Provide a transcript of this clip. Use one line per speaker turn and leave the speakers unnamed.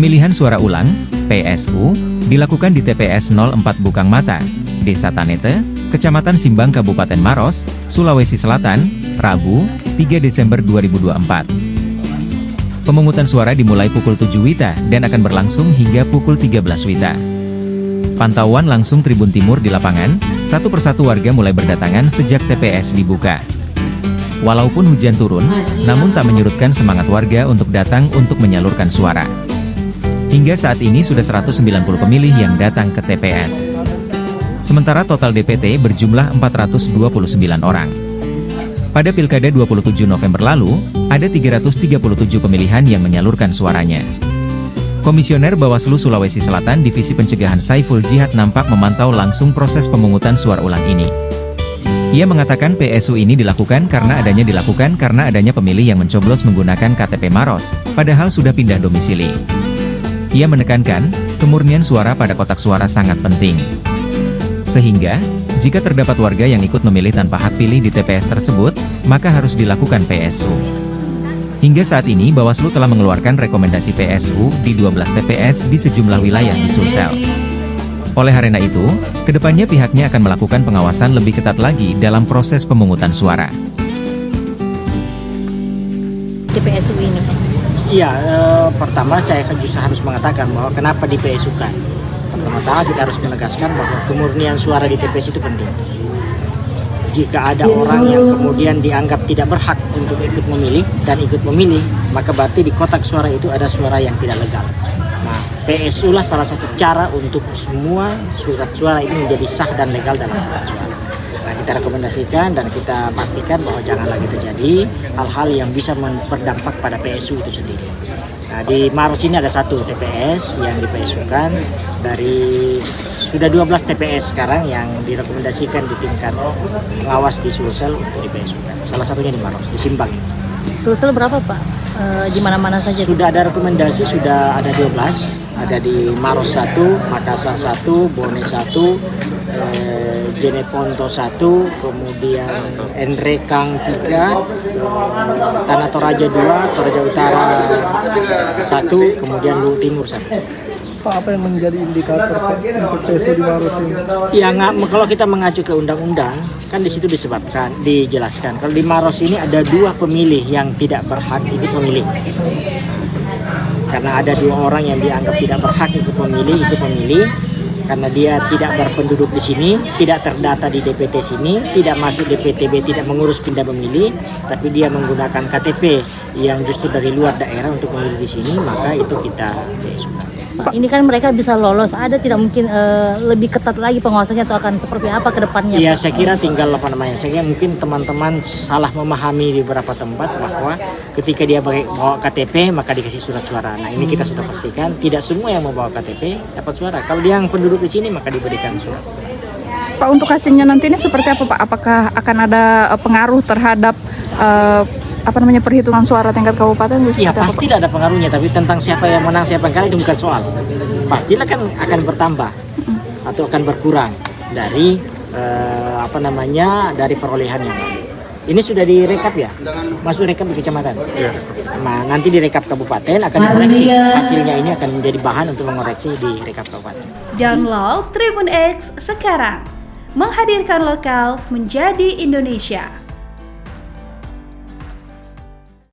Pemilihan suara ulang, PSU, dilakukan di TPS 04 Bukang Mata, Desa Tanete, Kecamatan Simbang Kabupaten Maros, Sulawesi Selatan, Rabu, 3 Desember 2024. Pemungutan suara dimulai pukul 7 WITA dan akan berlangsung hingga pukul 13 WITA. Pantauan langsung Tribun Timur di lapangan, satu persatu warga mulai berdatangan sejak TPS dibuka. Walaupun hujan turun, namun tak menyurutkan semangat warga untuk datang untuk menyalurkan suara. Hingga saat ini sudah 190 pemilih yang datang ke TPS. Sementara total DPT berjumlah 429 orang. Pada Pilkada 27 November lalu, ada 337 pemilihan yang menyalurkan suaranya. Komisioner Bawaslu Sulawesi Selatan Divisi Pencegahan Saiful Jihad nampak memantau langsung proses pemungutan suara ulang ini. Ia mengatakan PSU ini dilakukan karena adanya pemilih yang mencoblos menggunakan KTP Maros, padahal sudah pindah domisili. Ia menekankan, kemurnian suara pada kotak suara sangat penting. Sehingga, jika terdapat warga yang ikut memilih tanpa hak pilih di TPS tersebut, maka harus dilakukan PSU. Hingga saat ini Bawaslu telah mengeluarkan rekomendasi PSU di 12 TPS di sejumlah wilayah di Sulsel. Oleh karena itu, kedepannya pihaknya akan melakukan pengawasan lebih ketat lagi dalam proses pemungutan suara.
Di PSU ini?
Iya, pertama saya justru harus mengatakan bahwa kenapa di PSU-kan. Pertama-tama kita harus menegaskan bahwa kemurnian suara di TPS itu penting. Jika ada orang yang kemudian dianggap tidak berhak untuk ikut memilih dan ikut memilih, maka berarti di kotak suara itu ada suara yang tidak legal. Nah, PSU lah salah satu cara untuk semua surat suara ini menjadi sah dan legal dalam kotak suara. Nah, kita rekomendasikan dan kita pastikan bahwa jangan lagi terjadi hal-hal yang bisa berdampak pada PSU itu sendiri. Nah, di Maros ini ada satu TPS yang di PSU-kan, dari sudah 12 TPS sekarang yang direkomendasikan di tingkat pengawas di Sulsel untuk di PSU-kan. Salah satunya di Maros, di Simbang.
Sulsel berapa Pak? Di mana-mana saja?
Sudah ada rekomendasi, sudah ada 12. Ada di Maros 1, Makassar 1, Bone 1, Jeneponto 1, kemudian Enrekang 3, Tanah Toraja 2, Toraja Utara 1, kemudian Luwu Timur 1.
Pak, apa yang menjadi indikator Pak untuk PSU di Maros ini?
Ya, kalau kita mengacu ke undang-undang, kan di situ dijelaskan. Kalau di Maros ini ada 2 pemilih yang tidak berhak ikut memilih. Karena ada 2 orang yang dianggap tidak berhak ikut memilih, karena dia tidak berpenduduk di sini, tidak terdata di DPT sini, tidak masuk DPTB, tidak mengurus pindah memilih, tapi dia menggunakan KTP yang justru dari luar daerah untuk memilih di sini, maka itu kita suka.
Pak, ini kan mereka bisa lolos, ada tidak mungkin lebih ketat lagi pengawasannya atau akan seperti apa ke depannya?
Iya, saya kira tinggal saya kira mungkin teman-teman salah memahami di beberapa tempat bahwa ketika dia bawa KTP maka dikasih surat suara. Nah, ini kita sudah pastikan tidak semua yang membawa KTP dapat suara. Kalau dia yang penduduk di sini maka diberikan surat.
Pak, untuk hasilnya nantinya seperti apa Pak? Apakah akan ada pengaruh terhadap perhitungan suara tingkat kabupaten?
Iya, pastilah ada pengaruhnya, tapi tentang siapa yang menang siapa yang kalah itu bukan soal. Pastilah kan akan bertambah atau akan berkurang dari dari perolehan yang lalu. Ini sudah direkap ya, masuk rekap di kecamatan. Nah, nanti di rekap kabupaten akan dikoreksi. Hasilnya ini akan menjadi bahan untuk mengoreksi di rekap kabupaten.
Download Tribun X sekarang, menghadirkan lokal menjadi Indonesia.